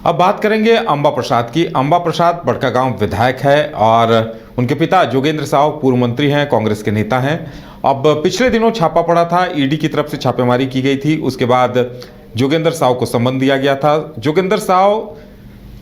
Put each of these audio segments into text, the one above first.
अब बात करेंगे अंबा प्रसाद की। अंबा प्रसाद बड़कागांव विधायक है और उनके पिता जोगेंद्र साव पूर्व मंत्री हैं, कांग्रेस के नेता हैं। अब पिछले दिनों छापा पड़ा था, ईडी की तरफ से छापेमारी की गई थी। उसके बाद जोगेंद्र साव को सम्मन दिया गया था। जोगेंद्र साव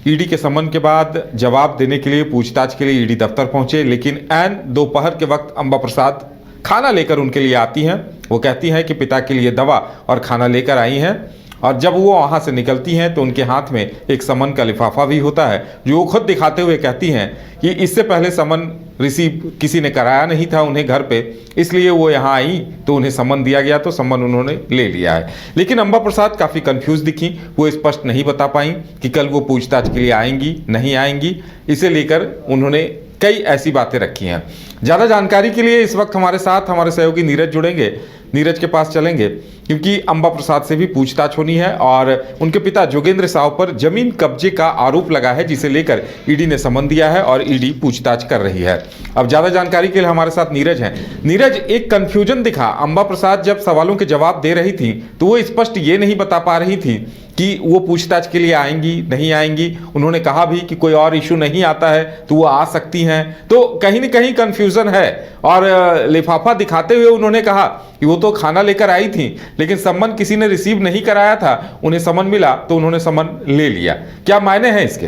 ईडी के सम्मन के बाद जवाब देने के लिए, पूछताछ के लिए ईडी दफ्तर पहुंचे, लेकिन ऐन दोपहर के वक्त अंबा प्रसाद खाना लेकर उनके लिए आती हैं। वो कहती हैं कि पिता के लिए दवा और खाना लेकर आई हैं, और जब वो वहाँ से निकलती हैं तो उनके हाथ में एक समन का लिफाफा भी होता है, जो वो खुद दिखाते हुए कहती हैं कि इससे पहले समन रिसीव किसी ने कराया नहीं था उन्हें घर पे, इसलिए वो यहाँ आई तो उन्हें समन दिया गया तो समन उन्होंने ले लिया है। लेकिन अंबा प्रसाद काफ़ी कंफ्यूज दिखी। वो स्पष्ट नहीं बता पाई कि कल वो पूछताछ के लिए आएंगी नहीं आएंगी। इसे लेकर उन्होंने कई ऐसी बातें रखी हैं। ज़्यादा जानकारी के लिए इस वक्त हमारे साथ हमारे सहयोगी नीरज जुड़ेंगे। नीरज के पास चलेंगे क्योंकि अंबा प्रसाद से भी पूछताछ होनी है और उनके पिता जोगेंद्र साव पर जमीन कब्जे का आरोप लगा है, जिसे लेकर ईडी ने समन दिया है और ईडी पूछताछ कर रही है। अब ज़्यादा जानकारी के लिए हमारे साथ नीरज हैं। नीरज, एक कन्फ्यूजन दिखा। अंबा प्रसाद जब सवालों के जवाब दे रही थी तो वो स्पष्ट ये नहीं बता पा रही थी कि वो पूछताछ के लिए आएंगी नहीं आएंगी। उन्होंने कहा भी कि कोई और इशू नहीं आता है तो वो आ सकती हैं, तो कहीं ना कहीं कन्फ्यूज़न है। और लिफाफा दिखाते हुए उन्होंने कहा कि वो तो खाना लेकर आई थी, लेकिन सम्मन किसी ने रिसीव नहीं कराया था, उन्हें सम्मन मिला तो उन्होंने सम्मन ले लिया। क्या मायने हैं इसके?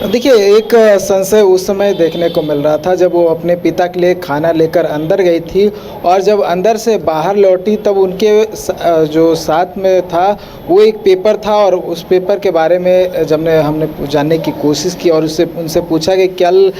देखिए, एक संशय उस समय देखने को मिल रहा था जब वो अपने पिता के लिए खाना लेकर अंदर गई थी, और जब अंदर से बाहर लौटी तब उनके जो साथ में था वो एक पेपर था, और उस पेपर के बारे में जब हमने जानने की कोशिश की और उनसे पूछा कि कल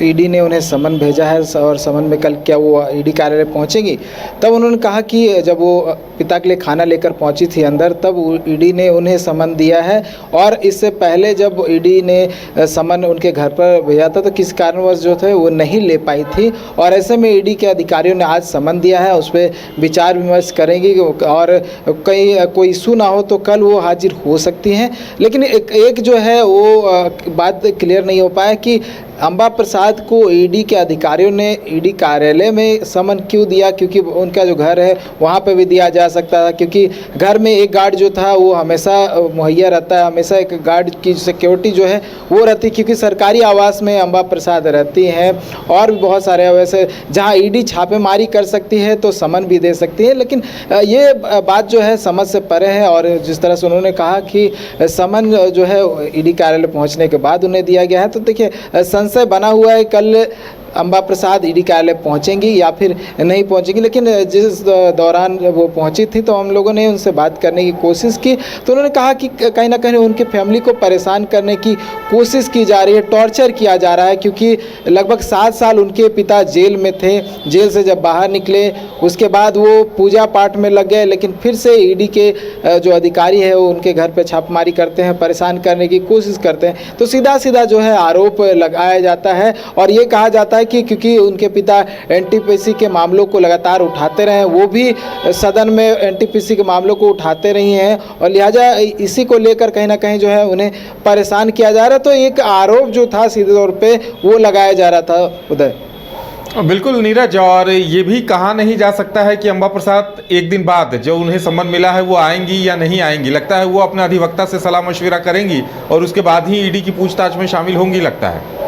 ईडी ने उन्हें समन भेजा है और समन में कल क्या वो ईडी कार्यालय पहुंचेगी, तब उन्होंने कहा कि जब वो पिता के लिए खाना लेकर पहुंची थी अंदर तब ईडी ने उन्हें समन दिया है, और इससे पहले जब ईडी ने समन उनके घर पर भेजा था तो किस कारणवश जो थे वो नहीं ले पाई थी, और ऐसे में ईडी के अधिकारियों ने आज समन दिया है। उस पर विचार विमर्श करेंगे और कहीं कोई इशू ना हो तो कल वो हाजिर हो सकती हैं। लेकिन एक जो है वो बात क्लियर नहीं हो पाया कि अंबा प्रसाद को ईडी के अधिकारियों ने ईडी कार्यालय में समन क्यों दिया, क्योंकि उनका जो घर है वहाँ पे भी दिया जा सकता था, क्योंकि घर में एक गार्ड जो था वो हमेशा मुहैया रहता है, हमेशा एक गार्ड की सिक्योरिटी जो है वो रहती, क्योंकि सरकारी आवास में अंबा प्रसाद रहती हैं। और भी बहुत सारे वैसे जहाँ ईडी छापेमारी कर सकती है तो समन भी दे सकती है, लेकिन ये बात जो है समझ से परे है। और जिस तरह से उन्होंने कहा कि समन जो है ईडी कार्यालय पहुँचने के बाद उन्हें दिया गया है, तो देखिए संशय बना हुआ है कल अंबा प्रसाद ईडी कार्यालय पहुंचेंगी या फिर नहीं पहुंचेंगी। लेकिन जिस दौरान वो पहुंची थी तो हम लोगों ने उनसे बात करने की कोशिश की, तो उन्होंने कहा कि कहीं ना कहीं उनके फैमिली को परेशान करने की कोशिश की जा रही है, टॉर्चर किया जा रहा है, क्योंकि लगभग 7 साल उनके पिता जेल में थे। जेल से जब बाहर निकले उसके बाद वो पूजा पाठ में लग गए, लेकिन फिर से ईडी के जो अधिकारी है वो उनके घर पर छापेमारी करते हैं, परेशान करने की कोशिश करते हैं। तो सीधा सीधा जो है आरोप लगाया जाता है और ये कहा जाता है कि क्योंकि उनके पिता एनटीपीसी के मामलों को लगातार उठाते रहे, वो भी सदन में एनटीपीसी के मामलों को उठाते रही हैं, और लिहाजा इसी को लेकर कहीं ना कहीं जो है उन्हें परेशान किया जा रहा है। तो एक आरोप जो था सीधे तौर पे वो लगाया जा रहा था। उदय, बिल्कुल नीरज, और ये भी कहा नहीं जा सकता है कि अंबा प्रसाद एक दिन बाद जो उन्हें सम्मन मिला है वो आएंगी या नहीं आएंगी। लगता है वो अपने अधिवक्ता से सलाह मशविरा करेंगी और उसके बाद ही ईडी की पूछताछ में शामिल होंगी, लगता है।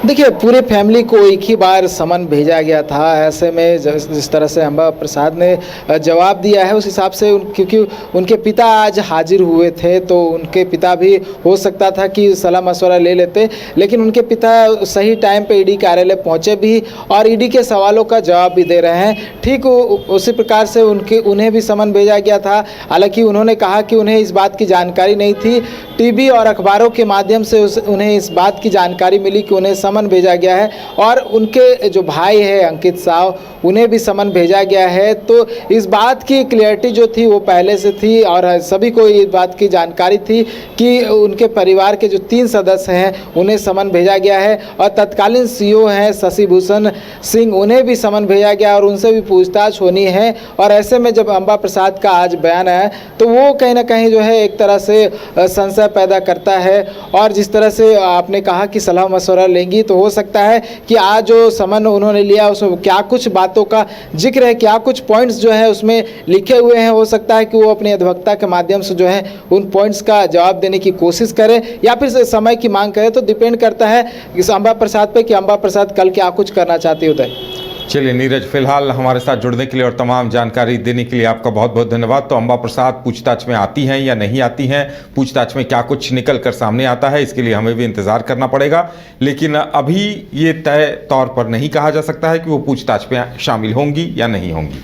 देखिए, पूरे फैमिली को एक ही बार समन भेजा गया था। ऐसे में जिस तरह से अंबा प्रसाद ने जवाब दिया है उस हिसाब से क्योंकि उनके पिता आज हाजिर हुए थे तो उनके पिता भी हो सकता था कि सलाह मशवरा ले लेते, लेकिन उनके पिता सही टाइम पे ईडी कार्यालय पहुंचे भी और ईडी के सवालों का जवाब भी दे रहे हैं। ठीक उसी प्रकार से उन्हें भी समन भेजा गया था। हालांकि उन्होंने कहा कि उन्हें इस बात की जानकारी नहीं थी। टीवी और अखबारों के माध्यम से उन्हें इस बात की जानकारी मिली कि उन्हें समन भेजा गया है, और उनके जो भाई है अंकित साव उन्हें भी समन भेजा गया है। तो इस बात की क्लियरिटी जो थी वो पहले से थी और सभी को इस बात की जानकारी थी कि उनके परिवार के जो 3 सदस्य हैं उन्हें समन भेजा गया है, और तत्कालीन सीईओ हैं शशि भूषण सिंह उन्हें भी समन भेजा गया और उनसे भी पूछताछ होनी है। और ऐसे में जब अंबा प्रसाद का आज बयान आया तो वो कहीं ना कहीं जो है एक तरह से संशय पैदा करता है। और जिस तरह से आपने कहा कि सलाह मशवरा लेंगी, रहेगी तो हो सकता है कि आज जो समन उन्होंने लिया उसमें क्या कुछ बातों का जिक्र है, क्या कुछ पॉइंट्स जो है उसमें लिखे हुए हैं, हो सकता है कि वो अपने अधिवक्ता के माध्यम से जो है उन पॉइंट्स का जवाब देने की कोशिश करे या फिर समय की मांग करे। तो डिपेंड करता है इस अंबा प्रसाद पे कि अंबा प्रसाद कल क्या कुछ करना चाहती है। उदय, चलिए नीरज, फिलहाल हमारे साथ जुड़ने के लिए और तमाम जानकारी देने के लिए आपका बहुत बहुत धन्यवाद। तो अंबा प्रसाद पूछताछ में आती हैं या नहीं आती हैं, पूछताछ में क्या कुछ निकल कर सामने आता है, इसके लिए हमें भी इंतजार करना पड़ेगा। लेकिन अभी ये तय तौर पर नहीं कहा जा सकता है कि वो पूछताछ में शामिल होंगी या नहीं होंगी।